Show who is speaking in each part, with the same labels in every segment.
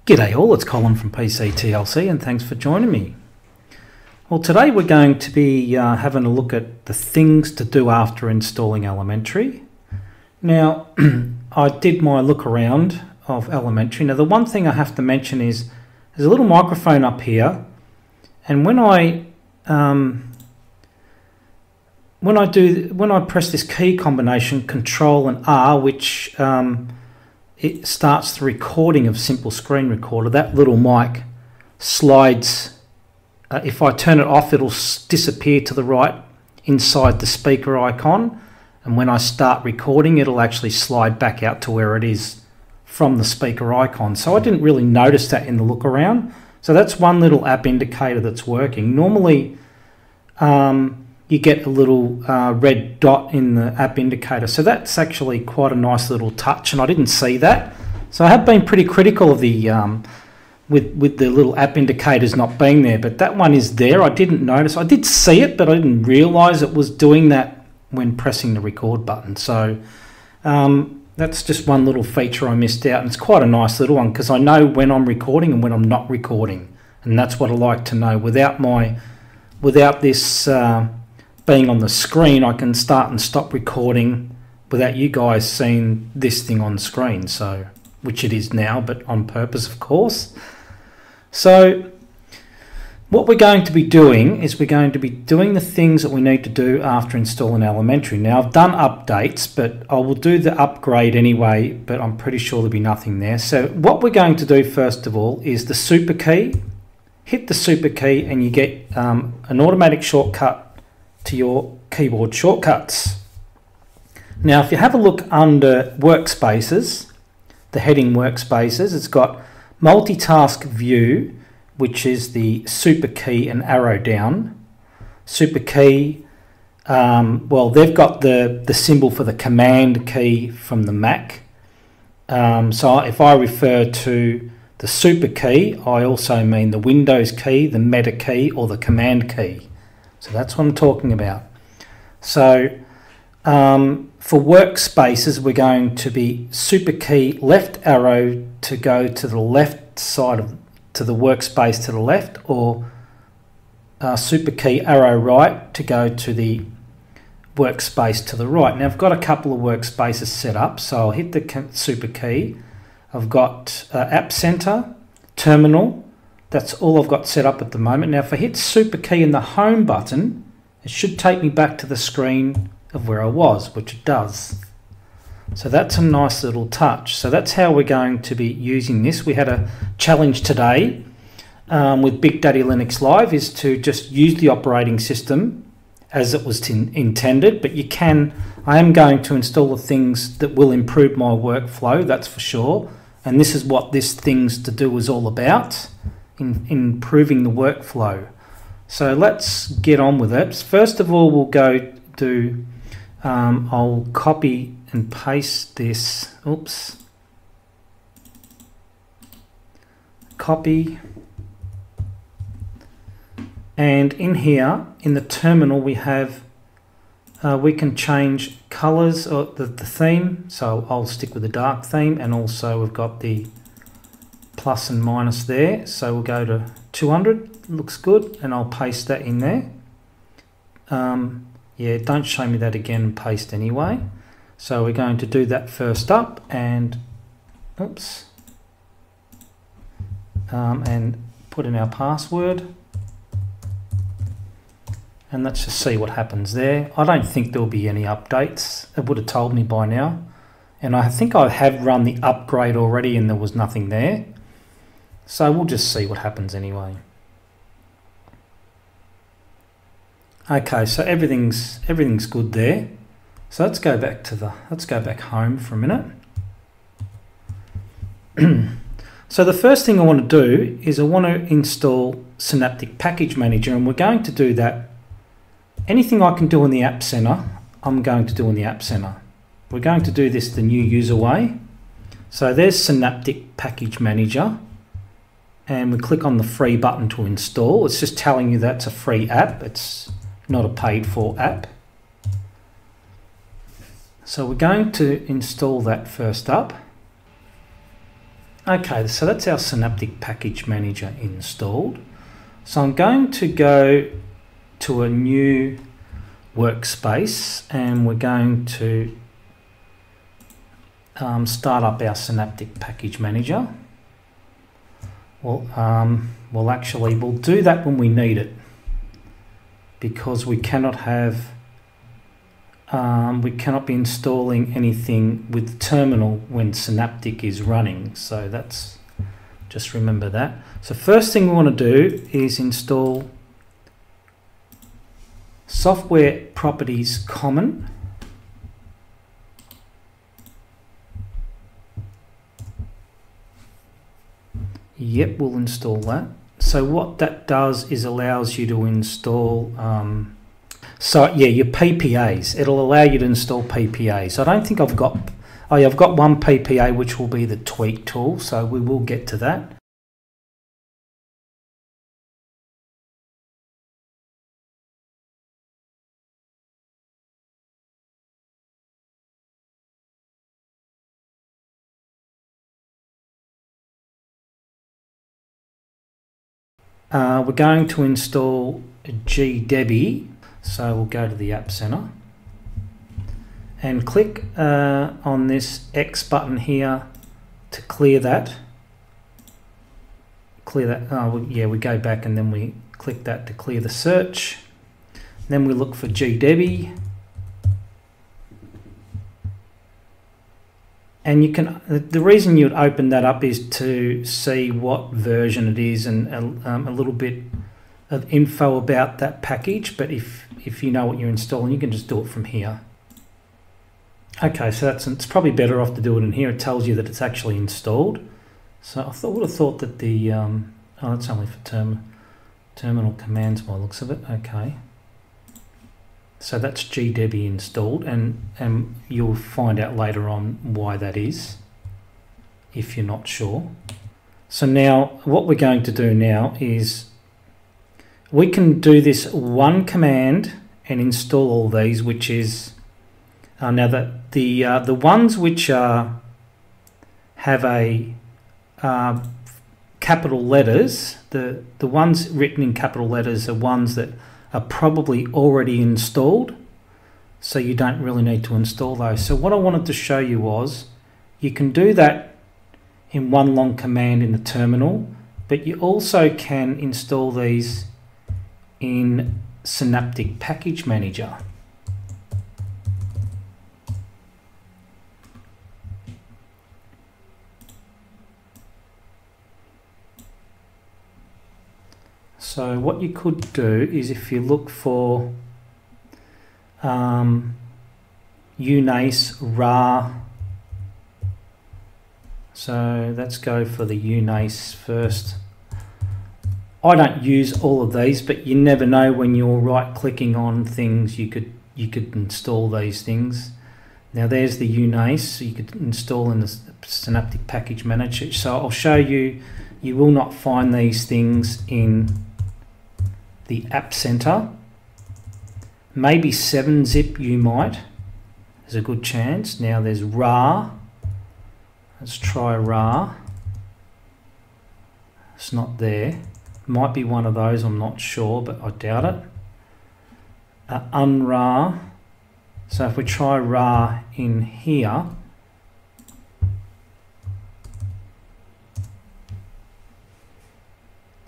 Speaker 1: G'day all, it's Colin from PC TLC and thanks for joining me. Well, today we're going to be having a look at the things to do after installing Elemetary. Now, I did my look around of Elemetary. Now, the one thing I have to mention is there's a little microphone up here, and when I press this key combination, Control and R, which it starts the recording of Simple Screen Recorder, that little mic slides. If I turn it off, it'll disappear to the right inside the speaker icon, and when I start recording, it'll actually slide back out to where it is from the speaker icon. So I didn't really notice that in the look around. So that's one little app indicator that's working. Normally you get a little red dot in the app indicator, so that's actually quite a nice little touch, and I didn't see that. So I have been pretty critical of the with the little app indicators not being there, but that one is there. I didn't notice. I did see it, but I didn't realize it was doing that when pressing the record button. So that's just one little feature I missed out, and it's quite a nice little one because I know when I'm recording and when I'm not recording, and that's what I like to know. Without this being on the screen, I can start and stop recording without you guys seeing this thing on screen, so which it is now, but on purpose, of course. So what we're going to be doing is we're going to be doing the things that we need to do after installing Elemetary. Now, I've done updates, but I will do the upgrade anyway, but I'm pretty sure there'll be nothing there. So what we're going to do first of all is the super key. Hit the super key and you get an automatic shortcut to your keyboard shortcuts. Now, if you have a look under workspaces, the heading workspaces, it's got multitask view, which is the super key and arrow down. Super key, well, they've got the symbol for the command key from the Mac. So if I refer to the super key, I also mean the Windows key, the meta key, or the command key. So that's what I'm talking about. So for workspaces, we're going to be super key left arrow to go to the left side to the workspace to the left, or super key arrow right to go to the workspace to the right. Now, I've got a couple of workspaces set up, so I'll hit the super key. I've got App Center, Terminal. That's all I've got set up at the moment. Now, if I hit super key in the home button, it should take me back to the screen of where I was, which it does. So that's a nice little touch. So that's how we're going to be using this. We had a challenge today with Big Daddy Linux Live, is to just use the operating system as it was intended, but you can, I am going to install the things that will improve my workflow, that's for sure. And this is what this things to do is all about, in improving the workflow. So let's get on with it. First of all, we'll go do, I'll copy and paste this, oops, copy, and in here, in the terminal, we have, we can change colors or the theme, so I'll stick with the dark theme, and also we've got the plus and minus there, so we'll go to 200, looks good, and I'll paste that in there. Yeah, don't show me that again and paste anyway. So we're going to do that first up, and oops, and put in our password, and let's just see what happens there. I don't think there'll be any updates. It would have told me by now, and I think I have run the upgrade already and there was nothing there. So we'll just see what happens anyway. Okay, so everything's good there. So let's go back home for a minute. So the first thing I want to do is I want to install Synaptic Package Manager, and we're going to do that. Anything I can do in the App Center, I'm going to do in the App Center. We're going to do this the new user way. So there's Synaptic Package Manager, and we click on the free button to install. It's just telling you that's a free app. It's not a paid for app. So we're going to install that first up. Okay, so that's our Synaptic Package Manager installed. So I'm going to go to a new workspace and we're going to start up our Synaptic Package Manager. Well, we'll do that when we need it, because we cannot be installing anything with terminal when Synaptic is running. So that's, just remember that. So first thing we want to do is install Software Properties Common. Yep, we'll install that. So what that does is allows you to install your PPAs. It'll allow you to install PPAs. I don't think I've got, oh yeah, I've got one PPA which will be the tweak tool, so we will get to that. We're going to install Gdebi, so we'll go to the App Center and click on this X button here to clear that. We go back and then we click that to clear the search. Then we look for Gdebi. And you can, the reason you'd open that up is to see what version it is and a little bit of info about that package. But if you know what you're installing, you can just do it from here. Okay, so it's probably better off to do it in here. It tells you that it's actually installed. So I would have thought that the, oh, that's only for terminal commands by the looks of it. Okay. So that's Gdebi installed, and you'll find out later on why that is, if you're not sure. So now what we're going to do now is we can do this one command and install all these, which is now that the ones which have a capital letters, the ones written in capital letters are ones that are probably already installed, so you don't really need to install those. So what I wanted to show you was you can do that in one long command in the terminal, but you also can install these in Synaptic Package Manager. So what you could do is, if you look for Unace ra, so let's go for the Unace first. I don't use all of these, but you never know when you're right clicking on things, you could install these things. Now there's the Unace, so you could install in the Synaptic Package Manager. So I'll show you, you will not find these things in the App Center. Maybe 7-zip you might. There's a good chance. Now there's ra. Let's try ra. It's not there. Might be one of those, I'm not sure, but I doubt it. Unra. So if we try ra in here,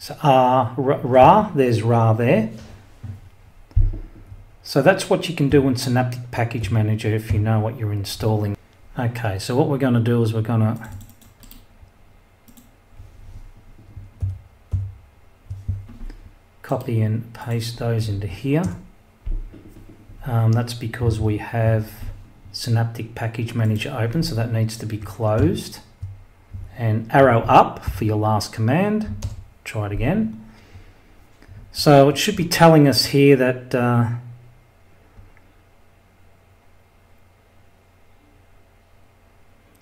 Speaker 1: so ra, there's ra there. So that's what you can do in Synaptic Package Manager if you know what you're installing. Okay, so what we're going to do is we're going to copy and paste those into here. That's because we have Synaptic Package Manager open, so that needs to be closed. And arrow up for your last command. Try it again. So it should be telling us here that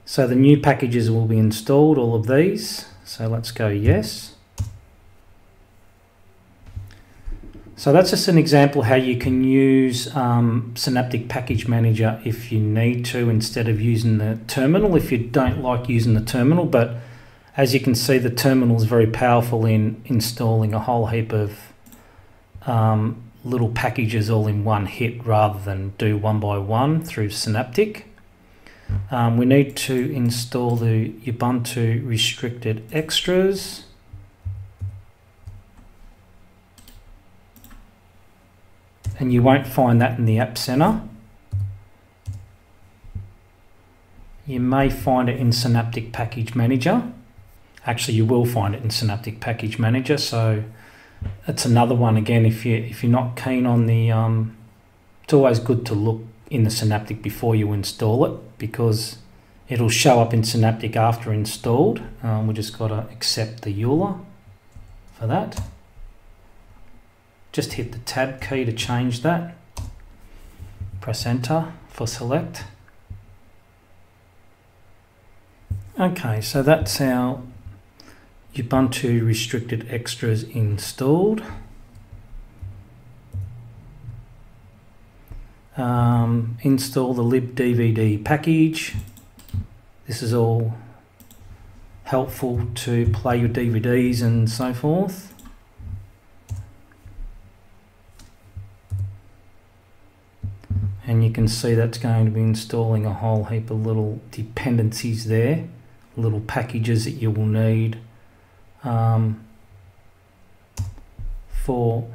Speaker 1: so the new packages will be installed, all of these. So let's go yes. So that's just an example how you can use Synaptic Package Manager if you need to, instead of using the terminal, if you don't like using the terminal. But As you can see, the terminal is very powerful in installing a whole heap of little packages all in one hit rather than do one by one through Synaptic. We need to install the ubuntu-restricted-extras. And you won't find that in the App Center. You may find it in Synaptic Package Manager. Actually, you will find it in Synaptic Package Manager. So it's another one again. If you're not keen on the, it's always good to look in the Synaptic before you install it, because it'll show up in Synaptic after installed. We just got to accept the EULA for that. Just hit the tab key to change that. Press enter for select. Okay, so that's our Ubuntu restricted extras installed. Install the libdvd package. This is all helpful to play your DVDs and so forth. And you can see that's going to be installing a whole heap of little dependencies there, little packages that you will need for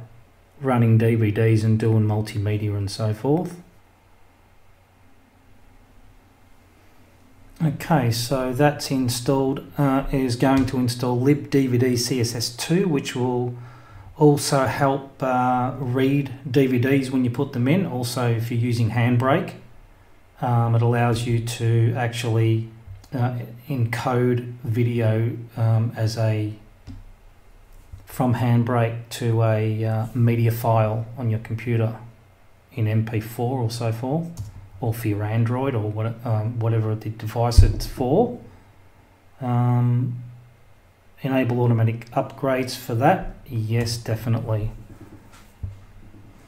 Speaker 1: running DVDs and doing multimedia and so forth. Okay, so that's installed. Is going to install libdvd-css2, which will also help read DVDs when you put them in. Also, if you're using Handbrake, it allows you to actually encode video as from Handbrake to a media file on your computer in MP4 or so forth, or for your Android or whatever the device it's for. Enable automatic upgrades for that. Yes, definitely.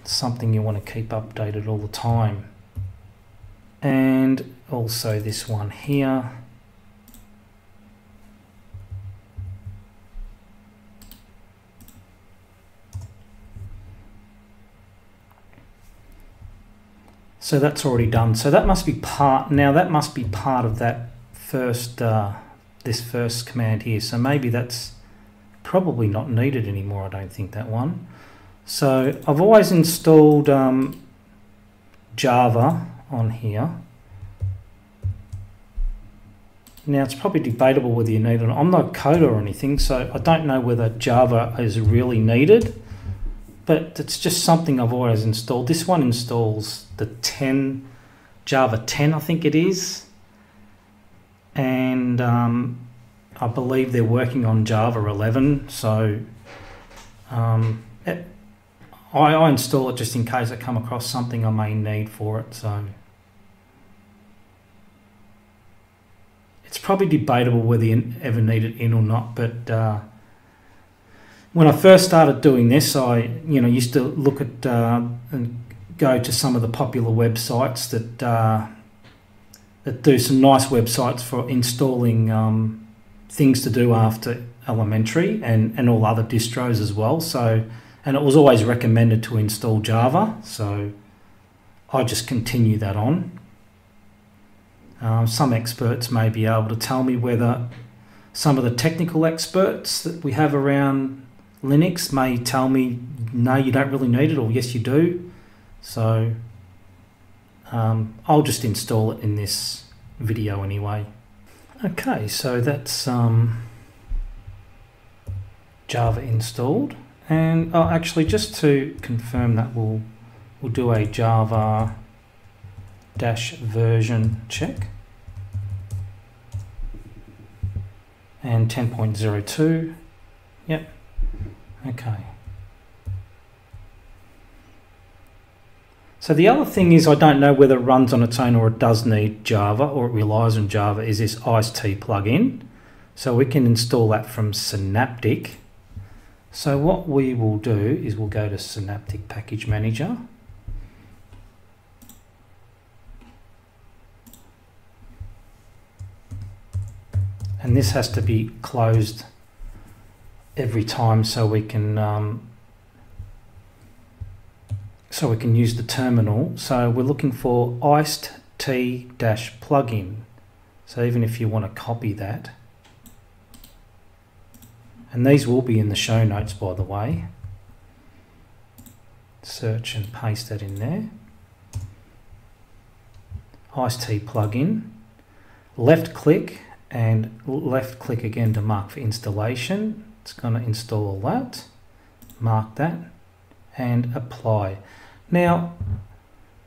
Speaker 1: Something you want to keep updated all the time. And also this one here. So that's already done. So that must be part, now that must be part of that first, this first command here. So maybe that's probably not needed anymore, I don't think, that one. So I've always installed Java on here. Now it's probably debatable whether you need it. I'm not a coder or anything, so I don't know whether Java is really needed, but it's just something I've always installed. This one installs the Java 10, I think it is. And I believe they're working on Java 11, so I install it just in case I come across something I may need for it. So it's probably debatable whether you ever need it in or not, but when I first started doing this, I used to look at and go to some of the popular websites that do some nice websites for installing things to do after Elemetary and all other distros as well. So, and it was always recommended to install Java, so I just continue that on. Some experts may be able to tell me whether some of the technical experts that we have around Linux may tell me, no, you don't really need it, or yes, you do. So I'll just install it in this video anyway. Okay, so that's Java installed, and actually, just to confirm that, we'll do a Java -version check, and 10.02. Yep. Okay. So the other thing is, I don't know whether it runs on its own or it does need Java, or it relies on Java, is this icedtea plugin. So we can install that from Synaptic. So what we will do is we'll go to Synaptic Package Manager. and this has to be closed every time so we can use the terminal. So we're looking for icedtea-plugin. So even if you want to copy that, and these will be in the show notes, by the way, search and paste that in there. icedtea-plugin, left click and left click again to mark for installation. It's going to install all that, mark that and apply. Now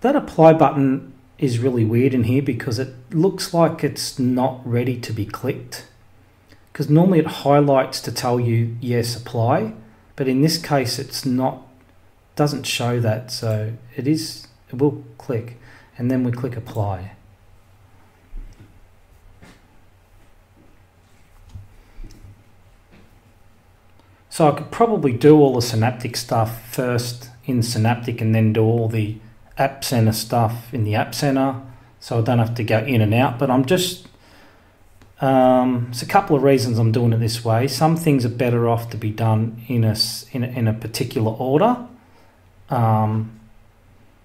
Speaker 1: that apply button is really weird in here because it looks like it's not ready to be clicked, because normally it highlights to tell you yes, apply, but in this case it's not, doesn't show that, so it will click, and then we click apply. So I could probably do all the Synaptic stuff first in Synaptic and then do all the App Center stuff in the App Center, so I don't have to go in and out. But I'm just, it's a couple of reasons I'm doing it this way. Some things are better off to be done in a particular order,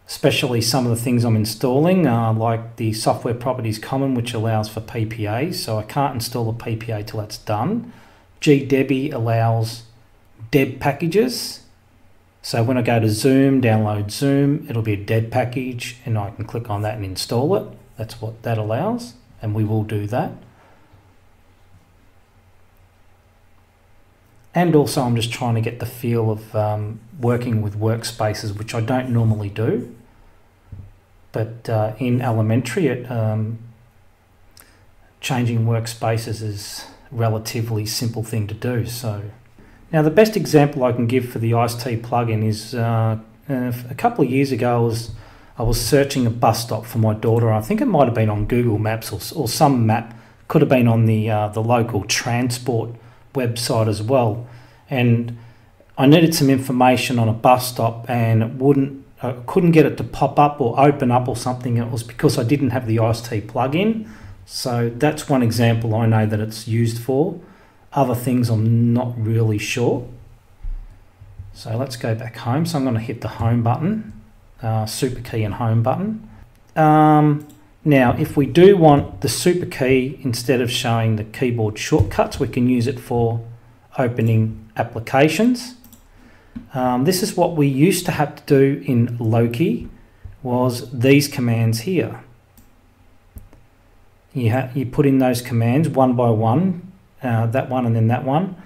Speaker 1: especially some of the things I'm installing, like the Software Properties Common, which allows for PPA, so I can't install the PPA till that's done. Gdebi allows deb packages. So when I go to Zoom, download Zoom, it'll be a deb package and I can click on that and install it. That's what that allows, and we will do that. And also I'm just trying to get the feel of working with workspaces, which I don't normally do. But in Elemetary, changing workspaces is a relatively simple thing to do. So now the best example I can give for the icedtea plugin is a couple of years ago I was searching a bus stop for my daughter. I think it might have been on Google Maps or some map, could have been on the local transport website as well. And I needed some information on a bus stop and it couldn't get it to pop up or open up or something. It was because I didn't have the icedtea plugin. So that's one example I know that it's used for. Other things I'm not really sure. So let's go back home. So I'm going to hit the home button, super key and home button. Now if we do want the super key, instead of showing the keyboard shortcuts, we can use it for opening applications. This is what we used to have to do in Loki, was these commands here. You put in those commands one by one, that one and then that one.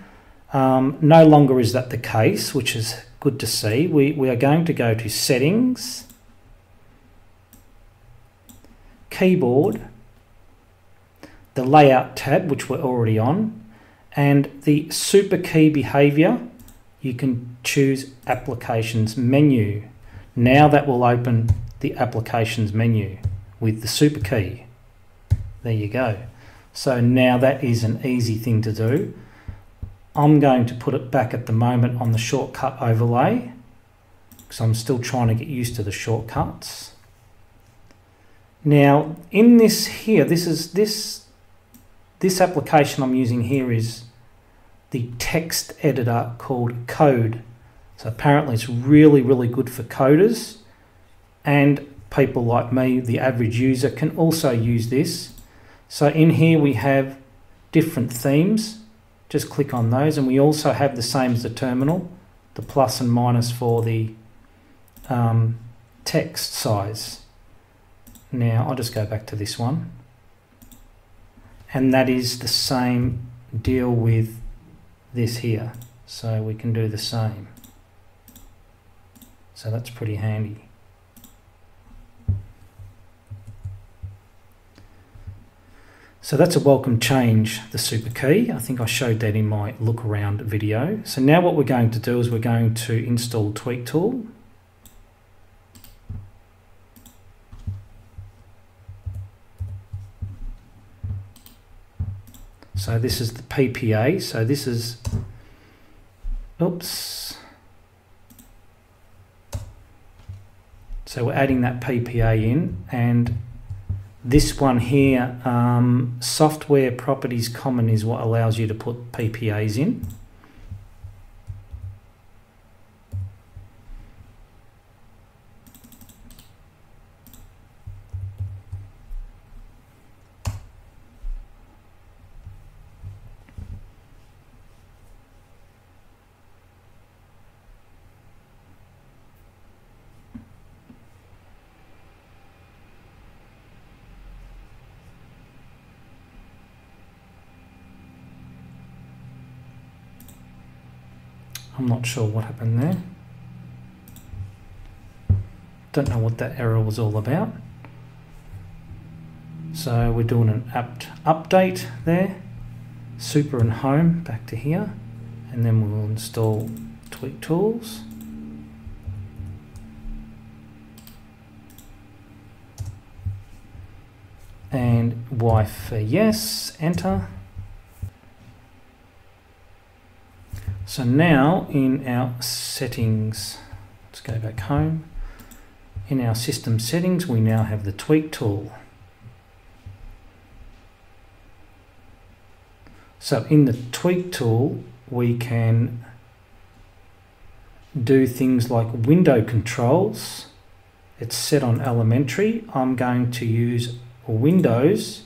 Speaker 1: No longer is that the case, which is good to see. We are going to go to Settings, Keyboard, the Layout tab, which we're already on, and the super key behavior. You can choose Applications menu. Now that will open the Applications menu with the super key. There you go. So now that is an easy thing to do. I'm going to put it back at the moment on the shortcut overlay because I'm still trying to get used to the shortcuts. Now in this here, this application I'm using here is the text editor called Code. So apparently it's really, really good for coders, and people like me, the average user, can also use this. So in here we have different themes. Just click on those, and we also have the same as the terminal, the plus and minus for the text size. Now I'll just go back to this one, and that is the same deal with this here, so we can do the same. So that's pretty handy. So that's a welcome change, the super key. I think I showed that in my look around video. So now what we're going to do is we're going to install Tweak Tool. So this is the PPA. So this is, oops. So we're adding that PPA in, and This one here, software properties common, is what allows you to put PPAs in. I'm not sure what happened there. Don't know what that error was all about. So we're doing an apt update there. Super and home, back to here. And then we'll install Tweak Tools. And Y for yes, enter. So now in our settings, let's go back home. In our system settings, we now have the tweak tool. So in the tweak tool, we can do things like window controls. It's set on Elemetary. I'm going to use Windows,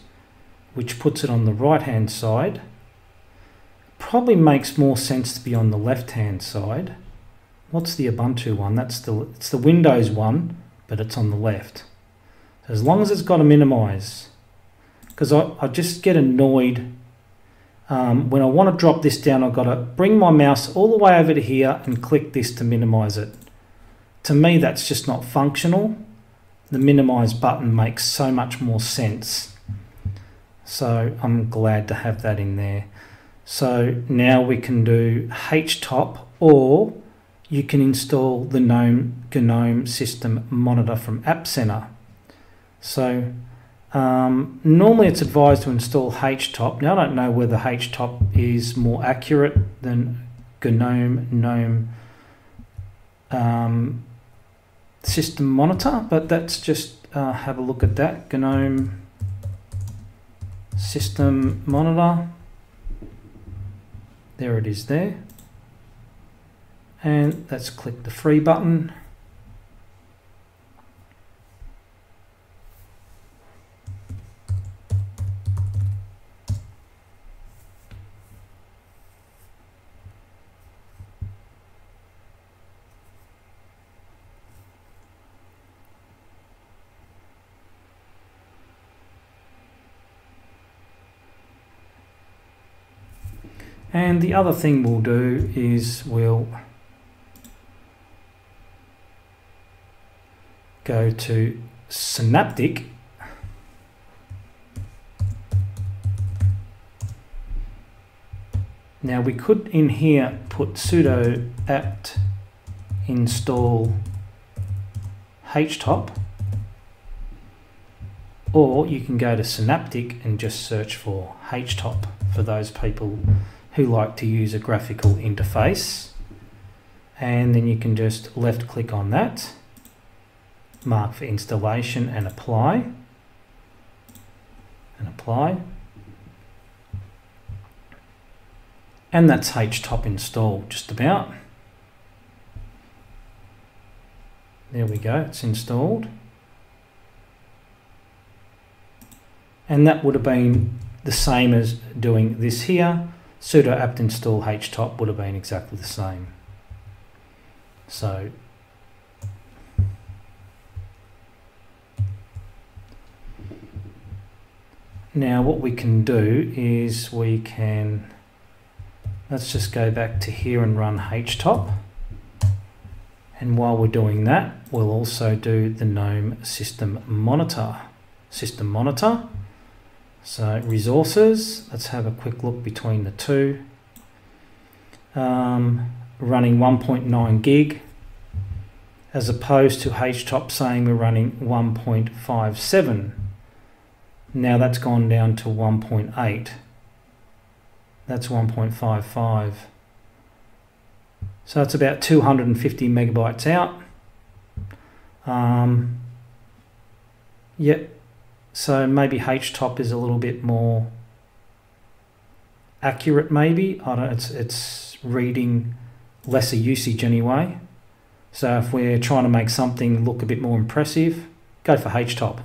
Speaker 1: which puts it on the right hand side. Probably makes more sense to be on the left hand side. What's the Ubuntu one? It's the Windows one, but it's on the left. So as long as it's got a minimize, because I just get annoyed when I want to drop this down. I've got to bring my mouse all the way over to here and click this to minimize it. To me, that's just not functional. The minimize button makes so much more sense. So I'm glad to have that in there. So now we can do Htop, or you can install the Gnome system monitor from App Center. So normally it's advised to install Htop. Now I don't know whether Htop is more accurate than Gnome system monitor, but let's just have a look at that. Gnome system monitor. There it is there. And let's click the free button. And the other thing we'll do is we'll go to Synaptic. Now we could in here put sudo apt install htop, or you can go to Synaptic and just search for htop for those people who like to use a graphical interface. And then you can just left click on that, mark for installation and apply, and that's Htop install just about. There we go, it's installed. And that would have been the same as doing this here. Sudo apt install htop would have been exactly the same. So now what we can do is we can, let's just go back to here and run htop. And while we're doing that, we'll also do the Gnome system monitor. So resources, let's have a quick look between the two. Running 1.9 gig, as opposed to Htop saying we're running 1.57. Now that's gone down to 1.8. That's 1.55. So it's about 250 megabytes out. Yep. So maybe Htop is a little bit more accurate, maybe. I don't. It's reading lesser usage anyway. So if we're trying to make something look a bit more impressive, go for Htop.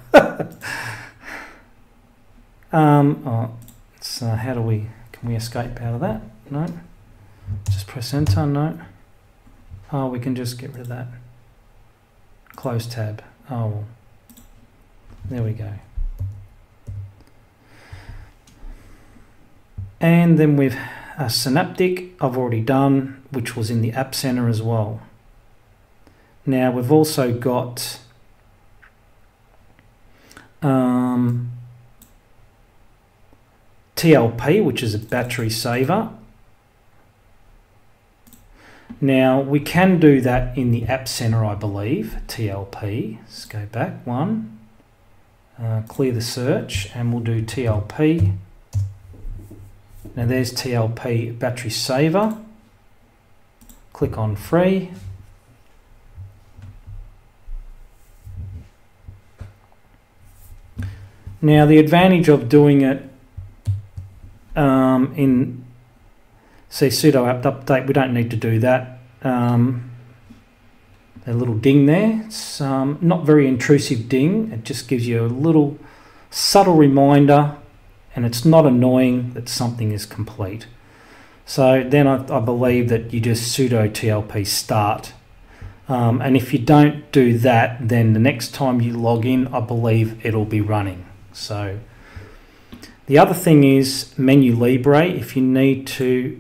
Speaker 1: So how do we? Can we escape out of that? No. Just press enter. No. Oh, we can just get rid of that. Close tab. Oh, well. There we go. And then with Synaptic, I've already done, which was in the App Center as well. Now we've also got TLP, which is a battery saver. Now we can do that in the App Center, I believe. TLP. Let's go back one. Clear the search, and we'll do TLP. Now there's TLP battery saver. Click on free. Now the advantage of doing it in, say, sudo apt update, we don't need to do that. A little ding there. It's not very intrusive ding. It just gives you a little subtle reminder, and it's not annoying that something is complete. So then I believe that you just sudo TLP start. And if you don't do that, then the next time you log in, I believe it'll be running. So the other thing is Menulibre. If you need to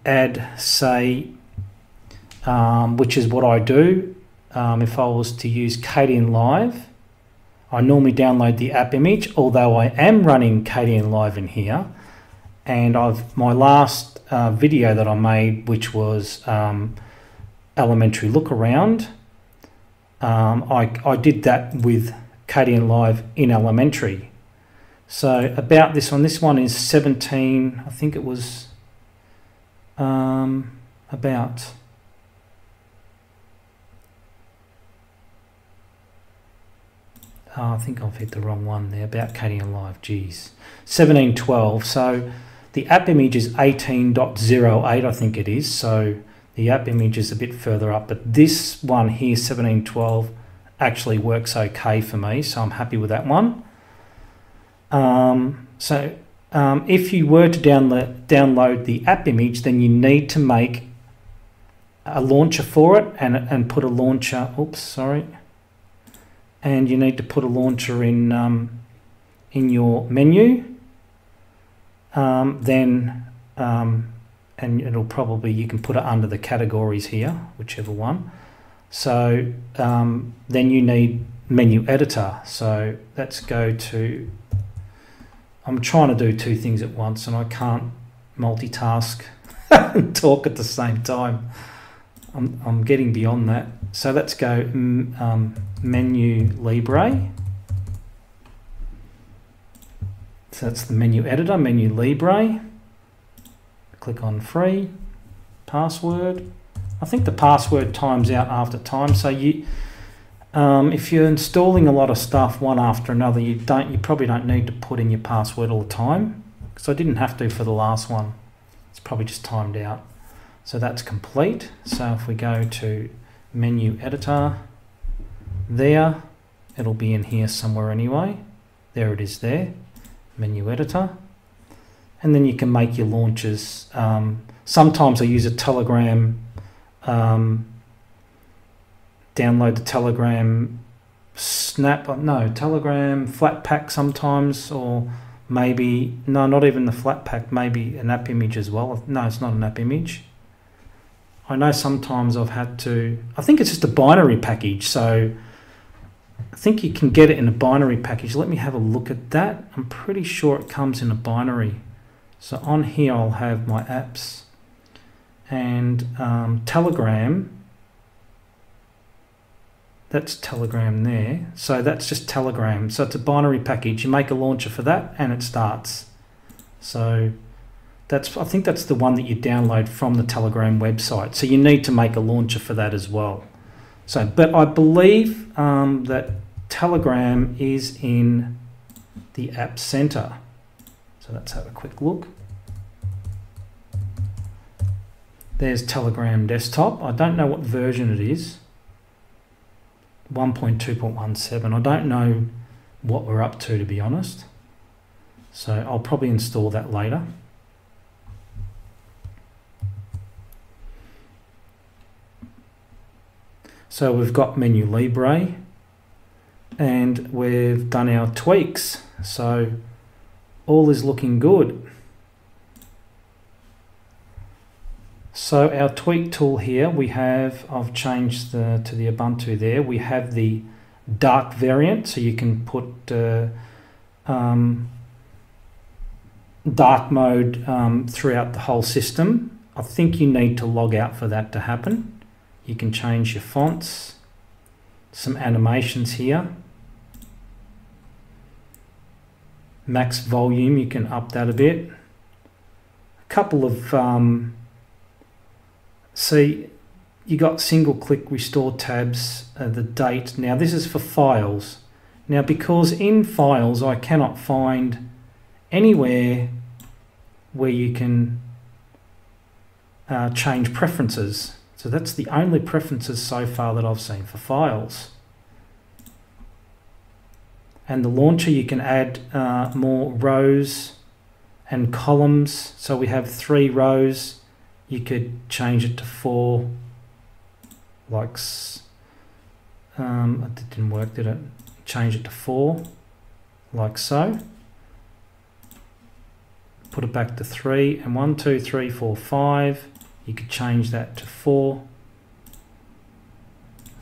Speaker 1: add, say, which is what I do, if I was to use Kdenlive, I normally download the app image, although I am running Kdenlive in here. And my last video that I made, which was Elementary look around, I did that with Kdenlive in Elementary. So about this one, this one is 17, I think it was about I think I've hit the wrong one there, about Kdenlive, geez. 1712, so the app image is 18.08, I think it is, so the app image is a bit further up, but this one here, 1712, actually works okay for me, so I'm happy with that one. If you were to download the app image, then you need to make a launcher for it and put a launcher, and you need to put a launcher in your menu, and it'll probably, you can put it under the categories here, whichever one. So then you need menu editor. So let's go to, I'm trying to do two things at once and I can't multitask and talk at the same time. I'm getting beyond that. So let's go Menulibre. So that's the menu editor, Menulibre. Click on free, password. I think the password times out after time. So you, if you're installing a lot of stuff one after another, you probably don't need to put in your password all the time. Because I didn't have to for the last one. It's probably just timed out. So that's complete. So if we go to menu editor, there, it'll be in here somewhere anyway. There it is there, menu editor. And then you can make your launches. Sometimes I use a Telegram, download the Telegram Telegram Flatpak sometimes, or maybe, no, not even the Flatpak, maybe an app image as well. No, it's not an app image. I know sometimes I've had to, I think it's just a binary package, so I think you can get it in a binary package. Let me have a look at that. I'm pretty sure it comes in a binary. So on here I'll have my apps and Telegram. That's Telegram there. So that's just Telegram. So it's a binary package. You make a launcher for that and it starts. So that's, I think that's the one that you download from the Telegram website. So you need to make a launcher for that as well. So, but I believe that Telegram is in the App Center. So let's have a quick look. There's Telegram Desktop. I don't know what version it is. 1.2.17. I don't know what we're up to be honest. So I'll probably install that later. So we've got Menulibre and we've done our tweaks. So all is looking good. So our tweak tool here, we have, I've changed to the Ubuntu there, we have the dark variant, so you can put dark mode throughout the whole system. I think you need to log out for that to happen. You can change your fonts, some animations here. Max volume, you can up that a bit. A couple of see, you got single click restore tabs, the date. Now this is for files. Now because in files I cannot find anywhere where you can change preferences. So that's the only preferences so far that I've seen for files. And the launcher, you can add more rows and columns. So we have 3 rows. You could change it to 4, like, it didn't work, did it? Change it to 4, like so. Put it back to 3, and 1, 2, 3, 4, 5. You could change that to 4.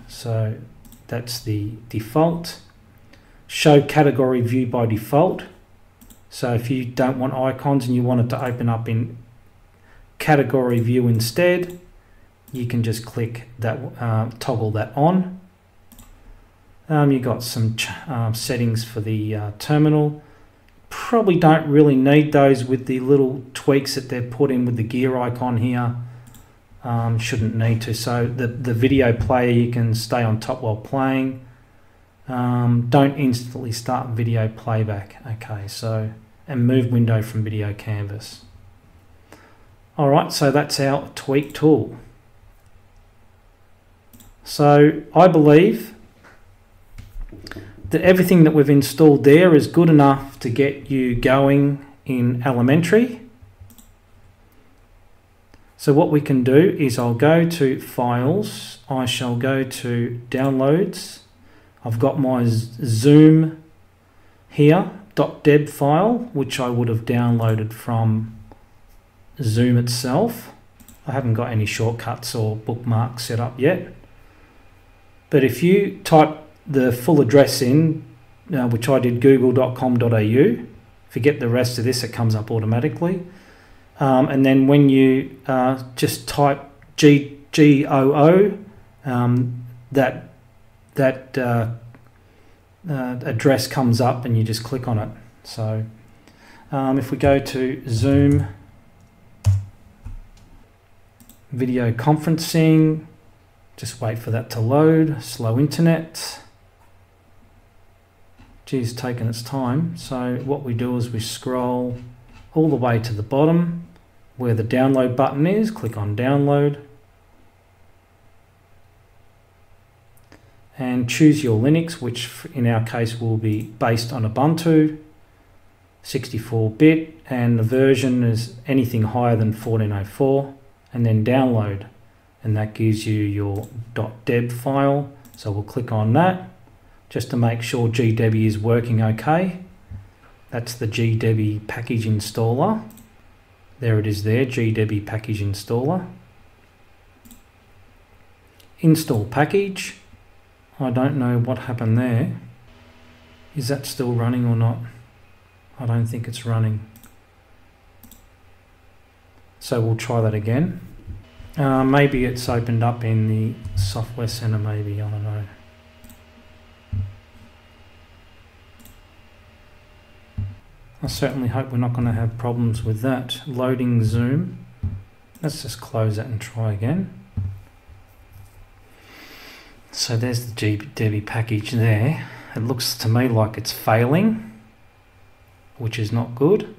Speaker 1: So that's the default. Show category view by default. So if you don't want icons and you want it to open up in category view instead, you can just click that, toggle that on. You got some settings for the terminal. Probably don't really need those with the little tweaks that they've put in with the gear icon here. Shouldn't need to. So the video player, you can stay on top while playing. Don't instantly start video playback. Okay, so, and move window from video canvas. Alright, so that's our tweak tool. So I believe that everything that we've installed there is good enough to get you going in Elemetary. So what we can do is I'll go to Files, I shall go to Downloads. I've got my Zoom here, .deb file, which I would have downloaded from Zoom itself. I haven't got any shortcuts or bookmarks set up yet. But if you type the full address in, which I did, google.com.au, forget the rest of this, it comes up automatically. And then when you just type GOO, that address comes up and you just click on it. So if we go to Zoom, video conferencing, just wait for that to load, slow internet. Geez, it's taking its time. So what we do is we scroll all the way to the bottom where the download button is, click on download and choose your Linux, which in our case will be based on Ubuntu 64-bit, and the version is anything higher than 1404, and then download, and that gives you your .deb file. So we'll click on that just to make sure Gdebi is working okay. That's the Gdebi package installer. There it is there, Gdebi package installer. Install package. I don't know what happened there. Is that still running or not? I don't think it's running. So we'll try that again. Maybe it's opened up in the software center, maybe, I don't know. I certainly hope we're not going to have problems with that. Loading Zoom. Let's just close that and try again. So there's the Gdebi package there. it looks to me like it's failing, which is not good.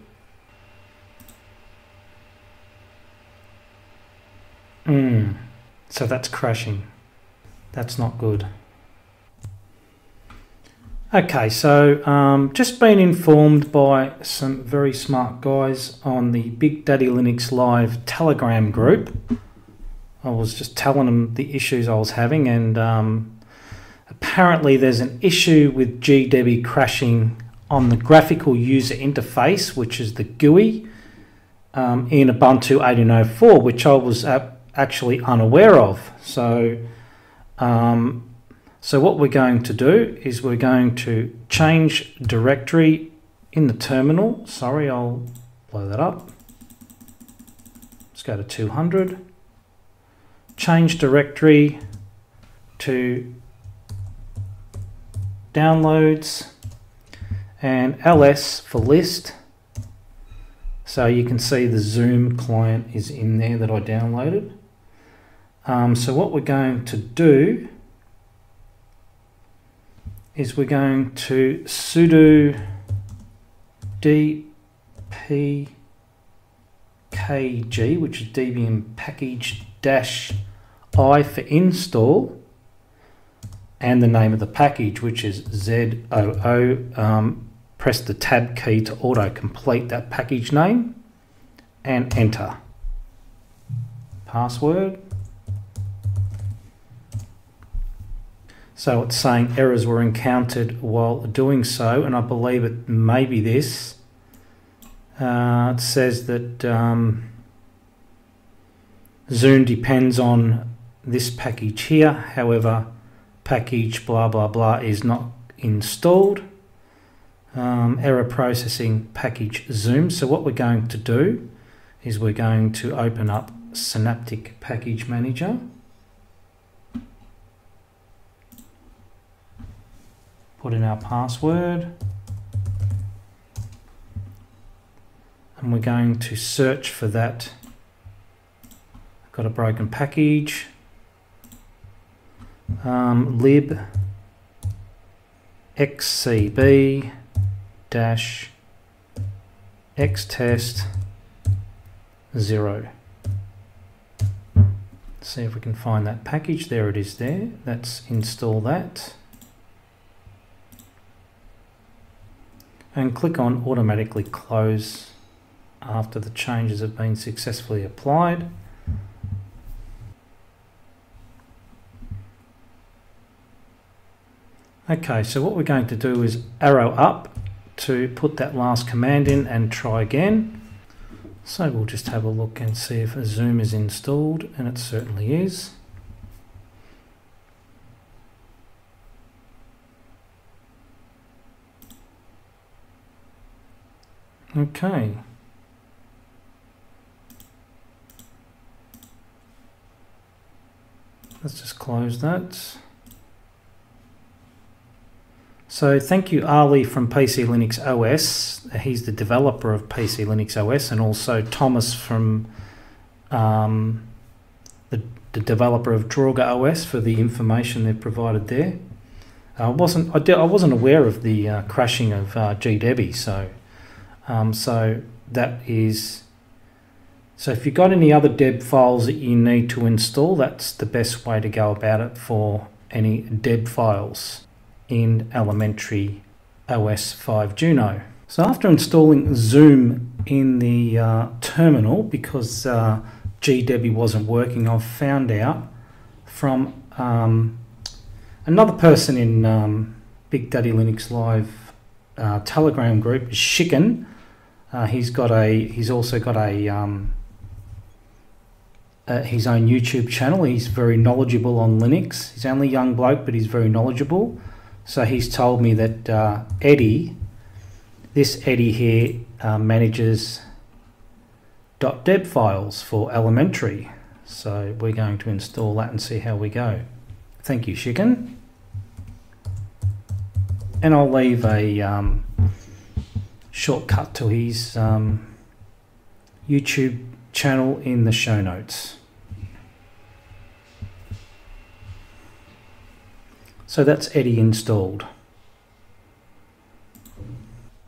Speaker 1: So that's crashing. That's not good. Okay, so just been informed by some very smart guys on the Big Daddy Linux Live Telegram group. I was just telling them the issues I was having, and apparently there's an issue with Gdebi crashing on the graphical user interface, which is the GUI, in Ubuntu 18.04, which I was actually unaware of. So what we're going to do is we're going to change directory in the terminal. Sorry, I'll blow that up. Let's go to 200. Change directory to downloads and ls for list. So you can see the Zoom client is in there that I downloaded. So what we're going to do is we're going to sudo dpkg, which is dpkg-i for install, and the name of the package, which is ZOO. Press the tab key to auto-complete that package name and enter. Password. So it's saying errors were encountered while doing so, and I believe it may be this. It says that Zoom depends on this package here. However, package blah blah blah is not installed. Error processing package Zoom. So what we're going to do is we're going to open up Synaptic Package Manager. Put in our password, and we're going to search for that. I've got a broken package, libxcb-xtest0. See if we can find that package. There it is there. Let's install that. And click on automatically close after the changes have been successfully applied. Okay, so what we're going to do is arrow up to put that last command in and try again. So we'll just have a look and see if a Zoom is installed, and it certainly is. Okay. Let's just close that. So thank you Ali from PC Linux OS. He's the developer of PC Linux OS, and also Thomas from the developer of Draugr OS for the information they've provided there. I wasn't aware of the crashing of Gdebi, so that is. So if you've got any other deb files that you need to install, that's the best way to go about it for any deb files in Elemetary OS 5 Juno. So after installing Zoom in the terminal, because Gdebi wasn't working, I've found out from another person in Big Daddy Linux Live Telegram group, Chicken. He's also got his own YouTube channel. He's very knowledgeable on Linux. He's only a young bloke, but he's very knowledgeable. So he's told me that Eddy, this Eddy here, manages .deb files for Elemetary. So we're going to install that and see how we go. Thank you, Chicken. And I'll leave a shortcut to his YouTube channel in the show notes. So that's Eddy installed.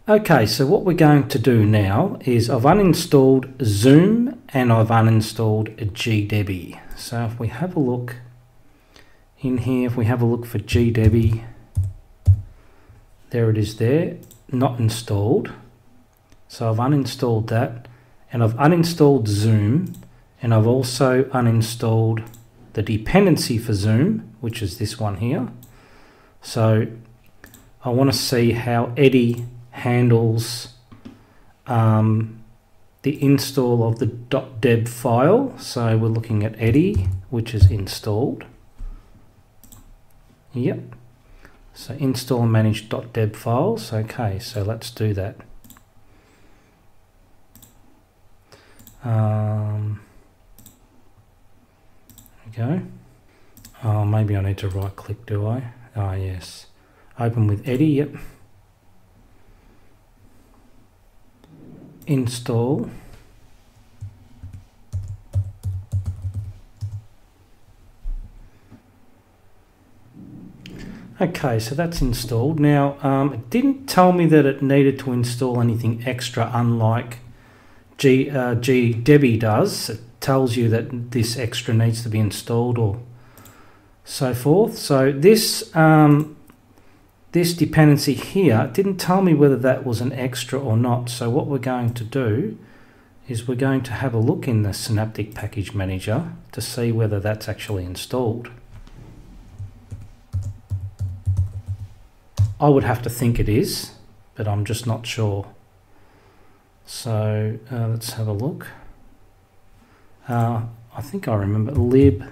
Speaker 1: Okay, so what we're going to do now is I've uninstalled Zoom and I've uninstalled Gdebi. So if we have a look in here, if we have a look for Gdebi, there it is there, not installed. So I've uninstalled that, and I've uninstalled Zoom, and I've also uninstalled the dependency for Zoom, which is this one here. So I want to see how Eddy handles the install of the .deb file. So we're looking at Eddy, which is installed. Yep. So install and manage .deb files. Okay, so let's do that. There we go. Oh, maybe I need to right click, do I? Ah, yes. Open with Eddy, yep. Install. Okay, so that's installed. Now, it didn't tell me that it needed to install anything extra, unlike Gdebi does. It tells you that this extra needs to be installed or so forth. So this this dependency here didn't tell me whether that was an extra or not. So what we're going to do is we're going to have a look in the Synaptic package manager to see whether that's actually installed. I would have to think it is, but I'm just not sure. So let's have a look. I think I remember libxcb,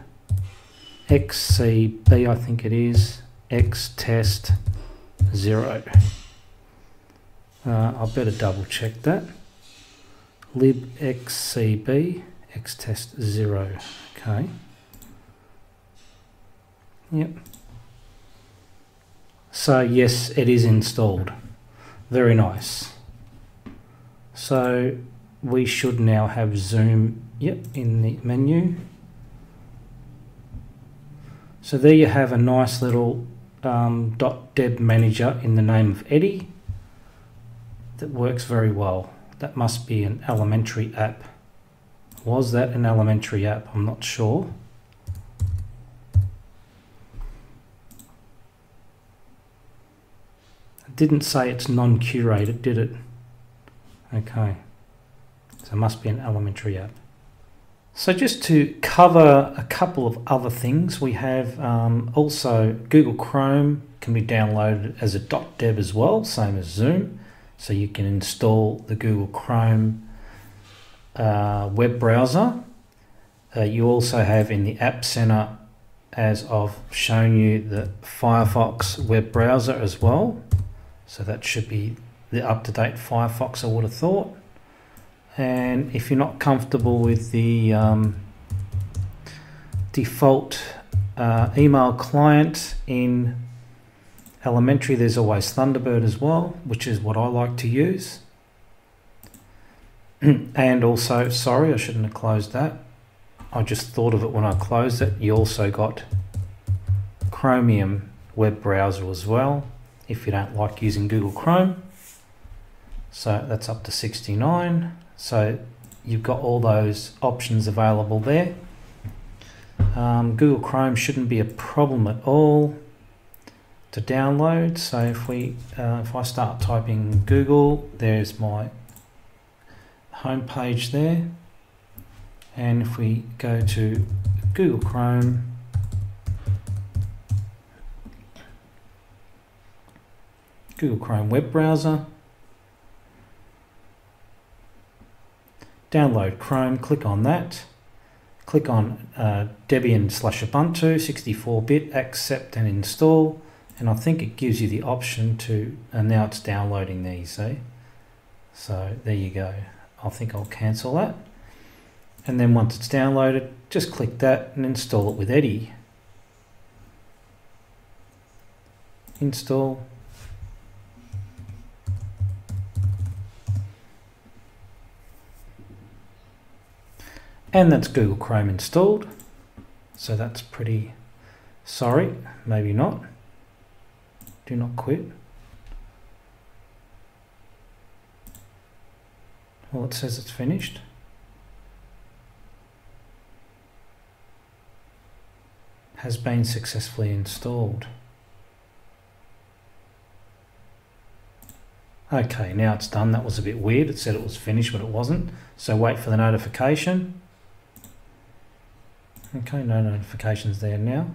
Speaker 1: I think it is, xtest 0. I better double check that. libxcb xtest 0. Okay. Yep. So yes, it is installed. Very nice. So we should now have Zoom, yep, in the menu. So there you have a nice little .deb manager in the name of Eddy that works very well. That must be an Elemetary app. Was that an Elemetary app? I'm not sure. It didn't say it's non-curated, did it? Okay, so it must be an Elemetary app. So just to cover a couple of other things, we have also Google Chrome can be downloaded as a .deb as well, same as Zoom. So you can install the Google Chrome web browser. You also have in the App Center, as I've shown you, the Firefox web browser as well. So that should be the up-to-date Firefox, I would have thought. And if you're not comfortable with the default email client in Elemetary, there's always Thunderbird as well, which is what I like to use. And also, sorry, I shouldn't have closed that. I just thought of it when I closed it. You also got Chromium web browser as well, if you don't like using Google Chrome. So that's up to 69. So you've got all those options available there. Google Chrome shouldn't be a problem at all to download. So if I start typing Google, there's my home page there. And if we go to Google Chrome, Google Chrome web browser, download Chrome, click on that, click on Debian/Ubuntu 64-bit, accept and install, and I think it gives you the option to, and now it's downloading there, you see. So there you go. I think I'll cancel that. And then once it's downloaded, just click that and install it with Eddy. Install. And that's Google Chrome installed. So that's pretty, sorry, maybe not. Do not quit. Well, it says it's finished. Has been successfully installed. Okay, now it's done. That was a bit weird. It said it was finished, but it wasn't. So wait for the notification. Okay, no notifications there now.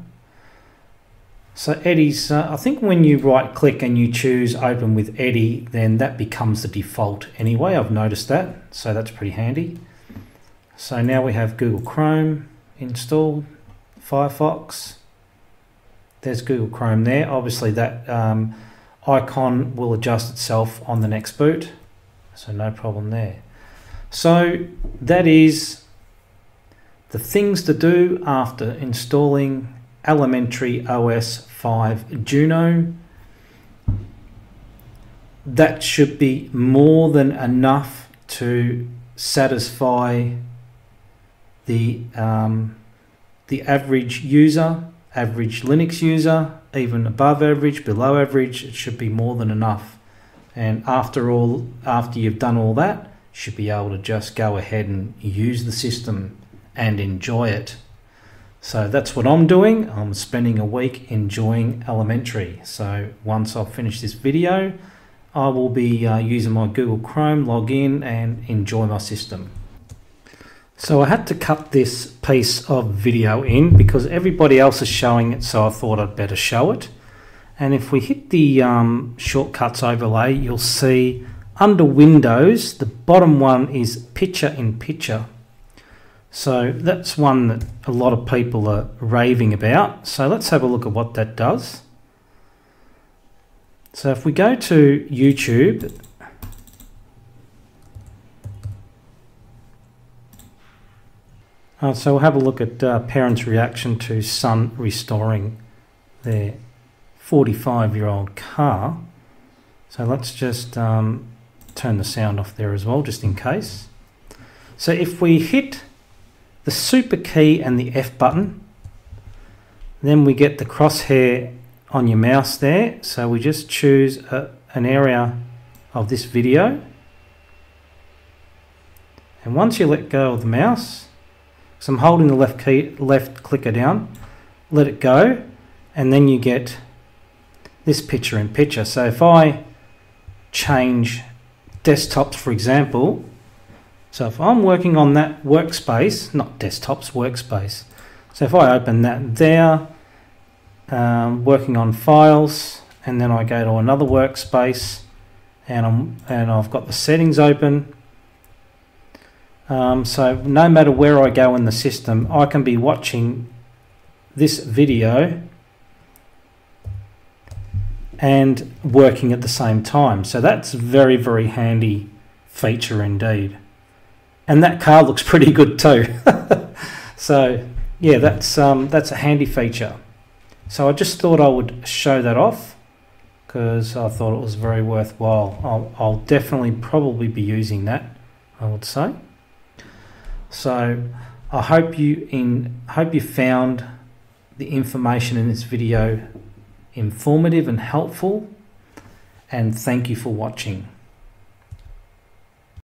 Speaker 1: So Eddy's, I think when you right click and you choose open with Eddy, then that becomes the default anyway. I've noticed that, so that's pretty handy. So now we have Google Chrome installed, Firefox. There's Google Chrome there. Obviously that icon will adjust itself on the next boot, so no problem there. So that is the things to do after installing Elemetary OS 5 Juno. That should be more than enough to satisfy the average user, average Linux user, even above average, below average. It should be more than enough. And after you've done all that, you should be able to just go ahead and use the system and enjoy it. So that's what I'm doing. I'm spending a week enjoying Elemetary. So once I've finished this video, I will be using my Google Chrome, log in and enjoy my system. So I had to cut this piece of video in because everybody else is showing it, so I thought I'd better show it. And if we hit the shortcuts overlay, you'll see under Windows, the bottom one is picture in picture. So that's one that a lot of people are raving about. So let's have a look at what that does. So if we go to YouTube, so we'll have a look at parents' reaction to son restoring their 45-year-old car. So let's just turn the sound off there as well, just in case. So if we hit the super key and the F button, then we get the crosshair on your mouse there. So we just choose an area of this video. And once you let go of the mouse, so I'm holding the left clicker down, let it go, and then you get this picture in picture. So if I change desktops, for example, so if I'm working on that workspace, not desktops, workspace. So if I open that there, working on files, and then I go to another workspace, and I've got the settings open. So no matter where I go in the system, I can be watching this video and working at the same time. So that's a very, very handy feature indeed. And that car looks pretty good too. So yeah, that's a handy feature. So I just thought I would show that off because I thought it was very worthwhile. I'll definitely probably be using that, I would say. So I hope you found the information in this video informative and helpful, and thank you for watching.